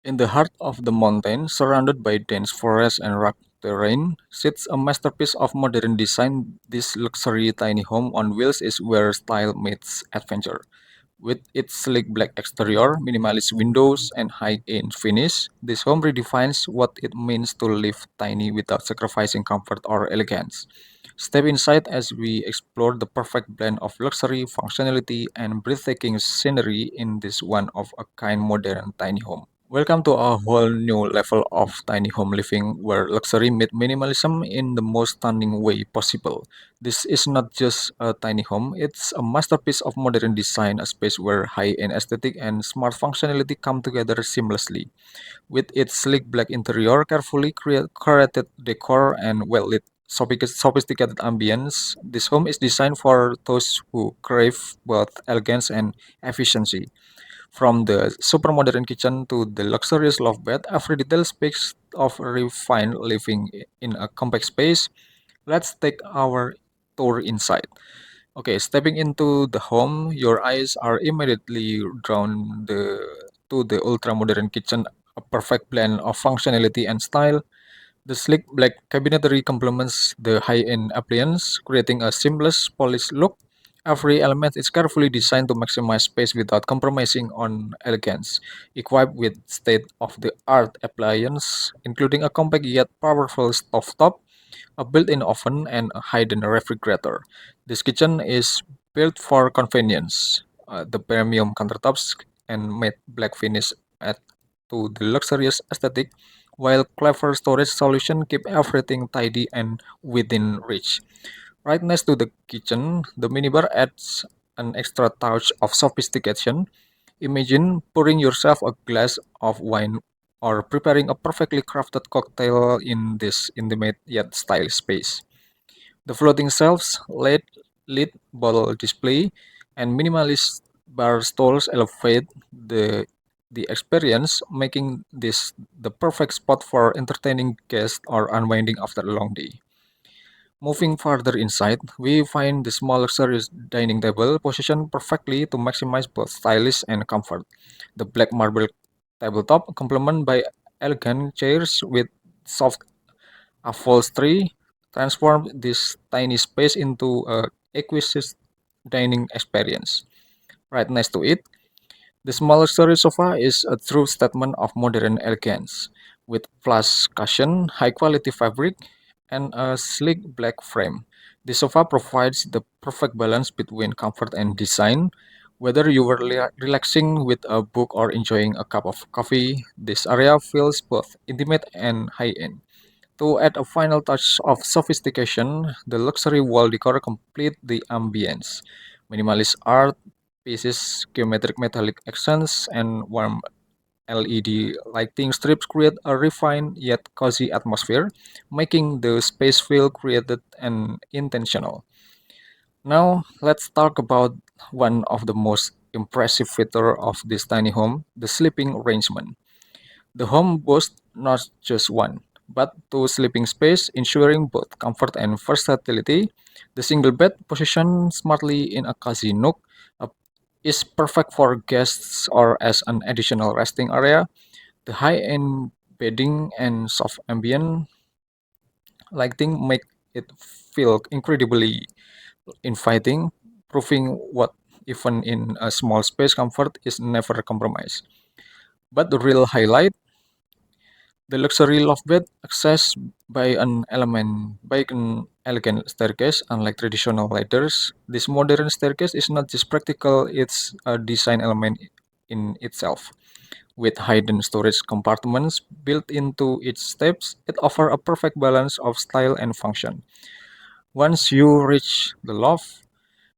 In the heart of the mountain, surrounded by dense forest and rugged terrain, sits a masterpiece of modern design. This luxury tiny home on wheels is where style meets adventure. With its sleek black exterior, minimalist windows, and high-end finish, this home redefines what it means to live tiny without sacrificing comfort or elegance. Step inside as we explore the perfect blend of luxury, functionality, and breathtaking scenery in this one-of-a-kind modern tiny home. Welcome to a whole new level of tiny home living where luxury meets minimalism in the most stunning way possible. This is not just a tiny home, it's a masterpiece of modern design, a space where high-end aesthetic and smart functionality come together seamlessly. With its sleek black interior, carefully curated decor, and well-lit sophisticated ambience, this home is designed for those who crave both elegance and efficiency. From the super modern kitchen to the luxurious loft bed, every detail speaks of refined living in a compact space. Let's take our tour inside. Okay, stepping into the home, your eyes are immediately drawn to the ultra-modern kitchen, a perfect blend of functionality and style. The sleek black cabinetry complements the high-end appliance, creating a seamless, polished look. Every element is carefully designed to maximize space without compromising on elegance. Equipped with state-of-the-art appliances, including a compact yet powerful stovetop, a built-in oven, and a hidden refrigerator. This kitchen is built for convenience. The premium countertops and matte black finish add to the luxurious aesthetic, while clever storage solutions keep everything tidy and within reach. Right next to the kitchen, the minibar adds an extra touch of sophistication. Imagine pouring yourself a glass of wine or preparing a perfectly crafted cocktail in this intimate yet stylish space. The floating shelves, lit bottle display, and minimalist bar stools elevate the experience, making this the perfect spot for entertaining guests or unwinding after a long day. Moving farther inside, we find the small luxurious dining table positioned perfectly to maximize both stylish and comfort. The black marble tabletop, complemented by elegant chairs with soft upholstery, transform this tiny space into a exquisite dining experience. Right next to it, the small luxury sofa is a true statement of modern elegance, with plush cushion, high-quality fabric, and a sleek black frame. The sofa provides the perfect balance between comfort and design. Whether you were relaxing with a book or enjoying a cup of coffee, this area feels both intimate and high-end. To add a final touch of sophistication, the luxury wall decor complete the ambience. Minimalist art pieces, geometric metallic accents, and warm LED lighting strips create a refined yet cozy atmosphere, making the space feel created and intentional. Now, let's talk about one of the most impressive feature of this tiny home, the sleeping arrangement. The home boasts not just one, but two sleeping space, ensuring both comfort and versatility. The single bed, positioned smartly in a cozy nook, uh, is perfect for guests or as an additional resting area. The high-end bedding and soft ambient lighting make it feel incredibly inviting, proving what even in a small space comfort is never compromised. But the real highlight, the luxury loft bed accessed by an elegant staircase, unlike traditional ladders. This modern staircase is not just practical; it's a design element in itself. With hidden storage compartments built into its steps, it offers a perfect balance of style and function. Once you reach the loft,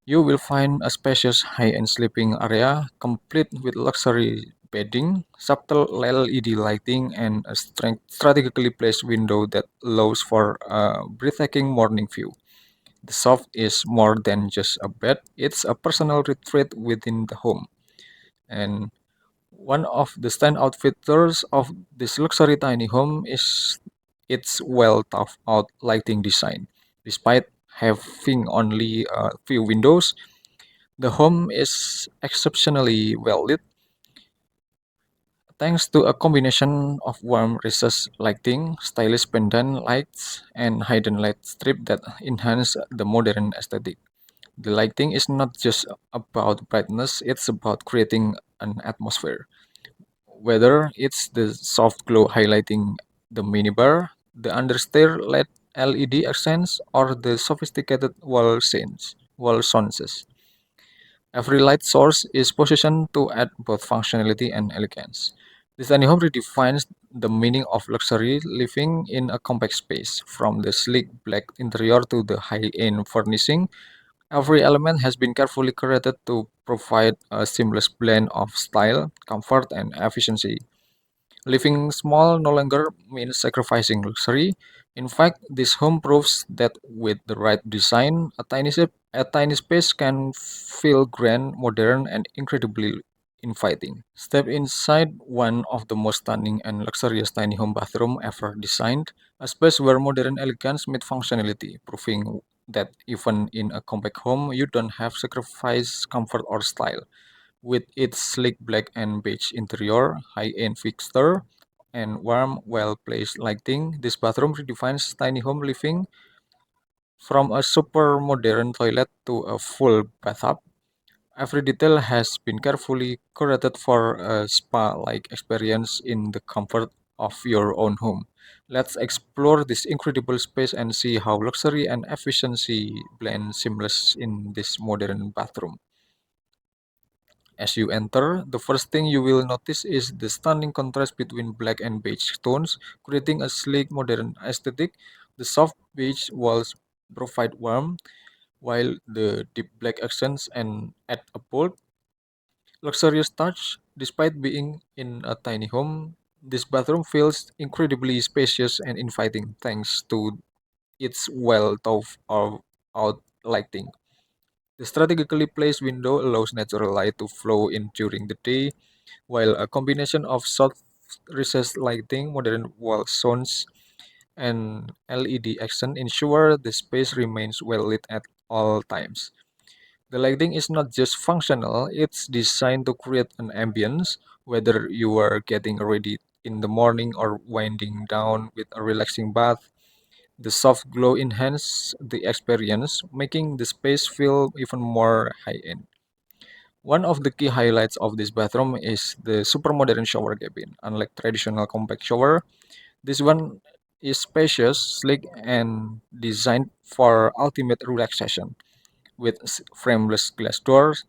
you will find a spacious high-end sleeping area complete with luxury bedding, subtle LED lighting, and a strategically placed window that allows for a breathtaking morning view. The sofa is more than just a bed, it's a personal retreat within the home. And one of the standout features of this luxury tiny home is its well thought out lighting design. Despite having only a few windows, the home is exceptionally well lit. Thanks to a combination of warm recessed lighting, stylish pendant lights, and hidden light strip that enhance the modern aesthetic. The lighting is not just about brightness, it's about creating an atmosphere. Whether it's the soft glow highlighting the minibar, the understair LED accents, or the sophisticated wall sconces. Every light source is positioned to add both functionality and elegance. This tiny home redefines the meaning of luxury living in a compact space. From the sleek black interior to the high-end furnishing, every element has been carefully curated to provide a seamless blend of style, comfort, and efficiency. Living small no longer means sacrificing luxury. In fact, this home proves that with the right design, a tiny space can feel grand, modern, and incredibly inviting. Step inside one of the most stunning and luxurious tiny home bathroom ever designed, a space where modern elegance meet functionality, proving that even in a compact home, you don't have sacrifice comfort or style. With its sleek black and beige interior, high-end fixture, and warm, well-placed lighting, this bathroom redefines tiny home living from a super modern toilet to a full bathtub. Every detail has been carefully curated for a spa-like experience in the comfort of your own home. Let's explore this incredible space and see how luxury and efficiency blend seamless in this modern bathroom. As you enter, the first thing you will notice is the stunning contrast between black and beige tones, creating a sleek modern aesthetic. The soft beige walls provide warmth, while the deep black accents and add a bold, luxurious touch. Despite being in a tiny home, this bathroom feels incredibly spacious and inviting thanks to its well thought out lighting. The strategically placed window allows natural light to flow in during the day, while a combination of soft recessed lighting, modern wall zones, and LED accent ensure the space remains well lit at all times. The lighting is not just functional, it's designed to create an ambience, whether you are getting ready in the morning or winding down with a relaxing bath. The soft glow enhances the experience, making the space feel even more high-end. One of the key highlights of this bathroom is the super modern shower cabin. Unlike traditional compact shower, this one is spacious, sleek, and designed for ultimate relaxation. With frameless glass doors,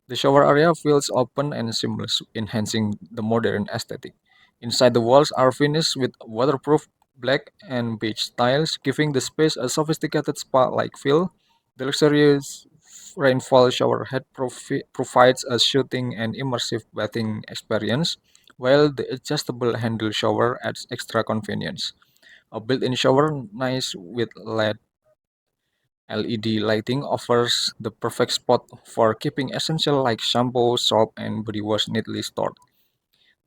the shower area feels open and seamless, enhancing the modern aesthetic. Inside, the walls are finished with waterproof black and beige tiles, giving the space a sophisticated spa-like feel. The luxurious rainfall shower head provides a soothing and immersive bathing experience, while the adjustable handle shower adds extra convenience. A built-in shower nice with LED lighting offers the perfect spot for keeping essentials like shampoo, soap, and body wash neatly stored.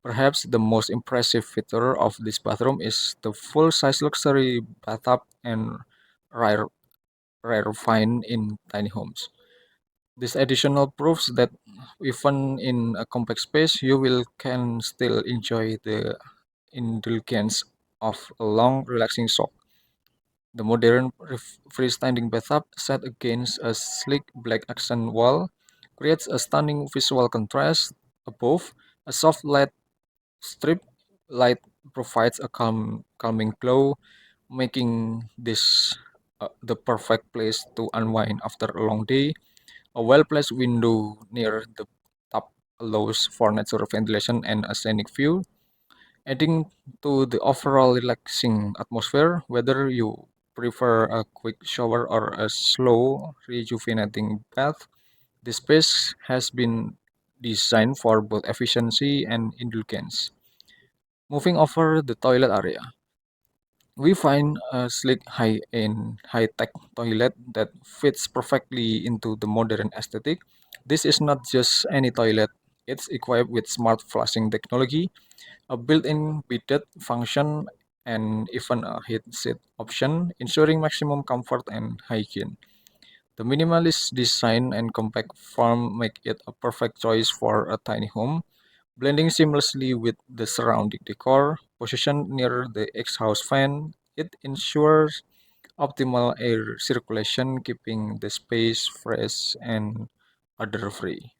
Perhaps the most impressive feature of this bathroom is the full-size luxury bathtub and rare, rare find in tiny homes. This additional proves that even in a compact space, you will can still enjoy the indulgence of a long, relaxing soak. The modern freestanding bathtub set against a sleek black accent wall creates a stunning visual contrast. Above, a soft light strip light provides a calming glow, making this the perfect place to unwind after a long day. A well-placed window near the top allows for natural ventilation and a scenic view, adding to the overall relaxing atmosphere. Whether you prefer a quick shower or a slow, rejuvenating bath, the space has been designed for both efficiency and indulgence. Moving over the toilet area, we find a sleek, high-end, high-tech toilet that fits perfectly into the modern aesthetic. This is not just any toilet; it's equipped with smart flushing technology, a built-in bidet function, and even a heat seat option, ensuring maximum comfort and hygiene. The minimalist design and compact form make it a perfect choice for a tiny home. Blending seamlessly with the surrounding decor, positioned near the exhaust fan, it ensures optimal air circulation, keeping the space fresh and odor-free.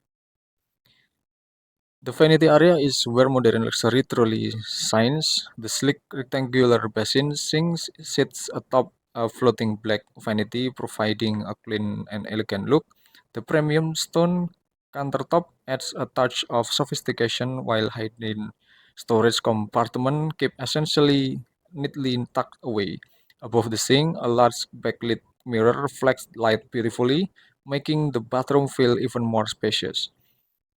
The vanity area is where modern luxury truly shines. The sleek rectangular basin sinks sits atop a floating black vanity, providing a clean and elegant look. The premium stone countertop adds a touch of sophistication while hiding storage compartment keep essentially neatly tucked away. Above the sink, a large backlit mirror reflects light beautifully, making the bathroom feel even more spacious.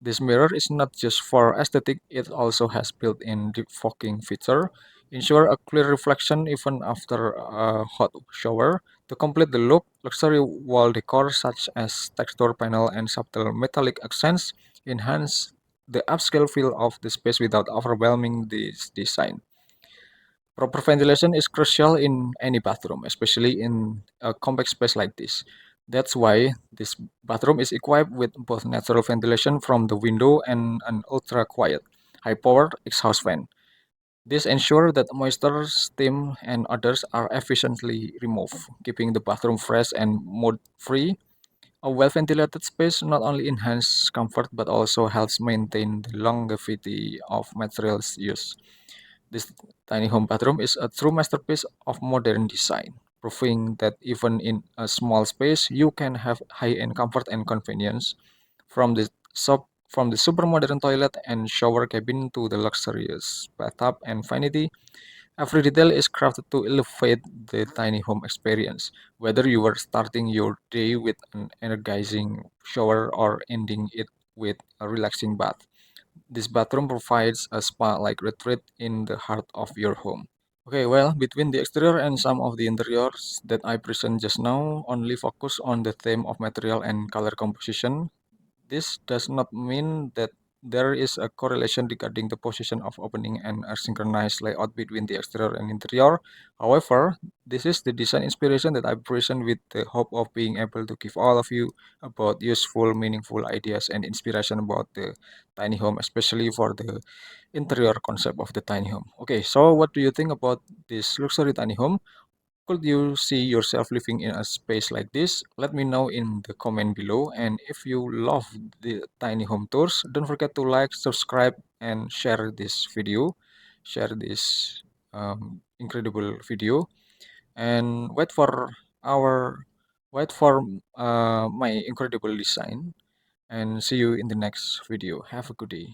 This mirror is not just for aesthetic, it also has built-in deep fogging feature, ensure a clear reflection even after a hot shower. To complete the look, luxury wall decor such as texture panel and subtle metallic accents enhance the upscale feel of the space without overwhelming this design. Proper ventilation is crucial in any bathroom, especially in a compact space like this. That's why this bathroom is equipped with both natural ventilation from the window and an ultra-quiet, high-powered exhaust fan. This ensures that moisture, steam, and odors are efficiently removed, keeping the bathroom fresh and mold-free. A well-ventilated space not only enhances comfort but also helps maintain the longevity of materials used. This tiny home bathroom is a true masterpiece of modern design, proving that even in a small space, you can have high-end comfort and convenience. From the super modern toilet and shower cabin to the luxurious bathtub and vanity, every detail is crafted to elevate the tiny home experience. Whether you are starting your day with an energizing shower or ending it with a relaxing bath, this bathroom provides a spa-like retreat in the heart of your home. Okay, well, between the exterior and some of the interiors that I present just now only focus on the theme of material and color composition. This does not mean that there is a correlation regarding the position of opening and a synchronized layout between the exterior and interior. However, this is the design inspiration that I present with the hope of being able to give all of you about useful, meaningful ideas and inspiration about the tiny home, especially for the interior concept of the tiny home. Okay, so what do you think about this luxury tiny home? Could you see yourself living in a space like this? Let me know in the comment below. And if you love the tiny home tours, don't forget to like, subscribe, and share this video. Share this incredible video. And our wait for my incredible design. And see you in the next video. Have a good day.